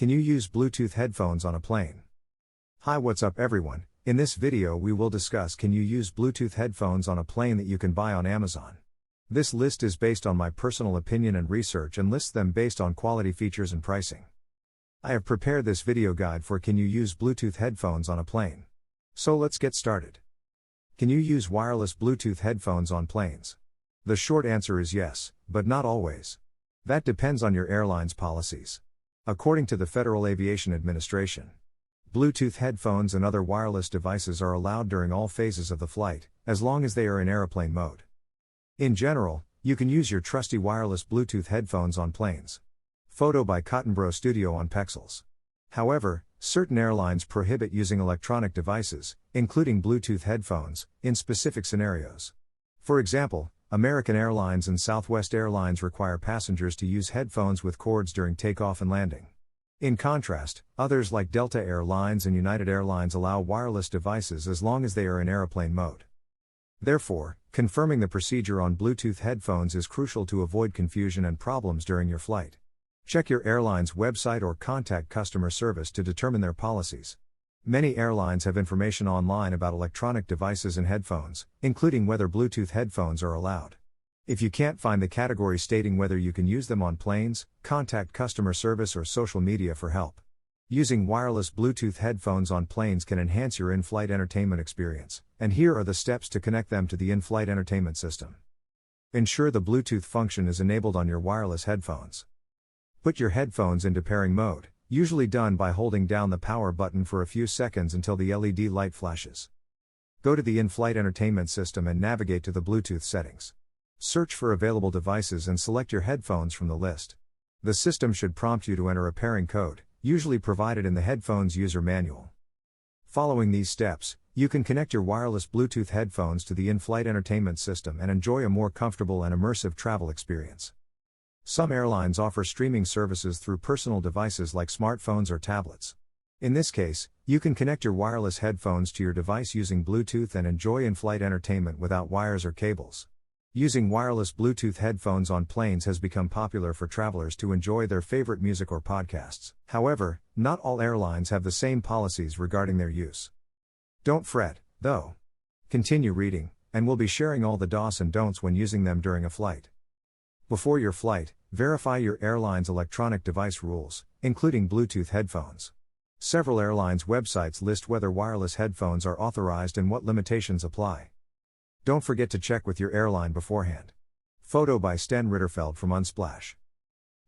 Can you use Bluetooth headphones on a plane? Hi, what's up everyone? In this video we will discuss can you use Bluetooth headphones on a plane that you can buy on Amazon. This list is based on my personal opinion and research and lists them based on quality, features and pricing. I have prepared this video guide for can you use Bluetooth headphones on a plane. So let's get started. Can you use wireless Bluetooth headphones on planes? The short answer is yes, but not always. That depends on your airline's policies. According to the Federal Aviation Administration, Bluetooth headphones and other wireless devices are allowed during all phases of the flight, as long as they are in aeroplane mode. In general, you can use your trusty wireless Bluetooth headphones on planes. Photo by cottonbro Studio on Pexels. However, certain airlines prohibit using electronic devices, including Bluetooth headphones, in specific scenarios. For example, American Airlines and Southwest Airlines require passengers to use headphones with cords during takeoff and landing. In contrast, others like Delta Airlines and United Airlines allow wireless devices as long as they are in airplane mode. Therefore, confirming the procedure on Bluetooth headphones is crucial to avoid confusion and problems during your flight. Check your airline's website or contact customer service to determine their policies. Many airlines have information online about electronic devices and headphones, including whether Bluetooth headphones are allowed. If you can't find the category stating whether you can use them on planes, contact customer service or social media for help. Using wireless Bluetooth headphones on planes can enhance your in-flight entertainment experience, and here are the steps to connect them to the in-flight entertainment system. Ensure the Bluetooth function is enabled on your wireless headphones. Put your headphones into pairing mode, usually done by holding down the power button for a few seconds until the LED light flashes. Go to the in-flight entertainment system and navigate to the Bluetooth settings. Search for available devices and select your headphones from the list. The system should prompt you to enter a pairing code, usually provided in the headphones user manual. Following these steps, you can connect your wireless Bluetooth headphones to the in-flight entertainment system and enjoy a more comfortable and immersive travel experience. Some airlines offer streaming services through personal devices like smartphones or tablets. In this case, you can connect your wireless headphones to your device using Bluetooth and enjoy in-flight entertainment without wires or cables. Using wireless Bluetooth headphones on planes has become popular for travelers to enjoy their favorite music or podcasts. However, not all airlines have the same policies regarding their use. Don't fret, though. Continue reading, and we'll be sharing all the do's and don'ts when using them during a flight. Before your flight, verify your airline's electronic device rules, including Bluetooth headphones. Several airlines' websites list whether wireless headphones are authorized and what limitations apply. Don't forget to check with your airline beforehand. Photo by Sten Ritterfeld from Unsplash.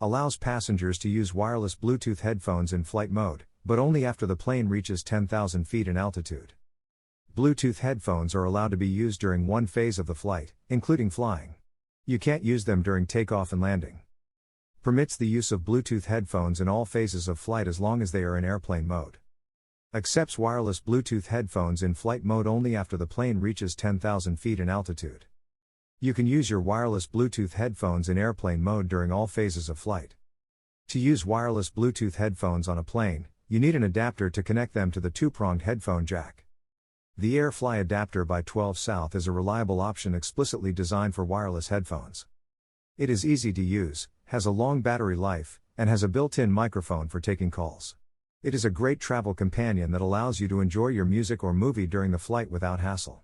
Allows passengers to use wireless Bluetooth headphones in flight mode, but only after the plane reaches 10,000 feet in altitude. Bluetooth headphones are allowed to be used during one phase of the flight, including flying. You can't use them during takeoff and landing. Permits the use of Bluetooth headphones in all phases of flight as long as they are in airplane mode. Accepts wireless Bluetooth headphones in flight mode only after the plane reaches 10,000 feet in altitude. You can use your wireless Bluetooth headphones in airplane mode during all phases of flight. To use wireless Bluetooth headphones on a plane, you need an adapter to connect them to the two-pronged headphone jack. The AirFly adapter by 12 South is a reliable option explicitly designed for wireless headphones. It is easy to use, has a long battery life, and has a built-in microphone for taking calls. It is a great travel companion that allows you to enjoy your music or movie during the flight without hassle.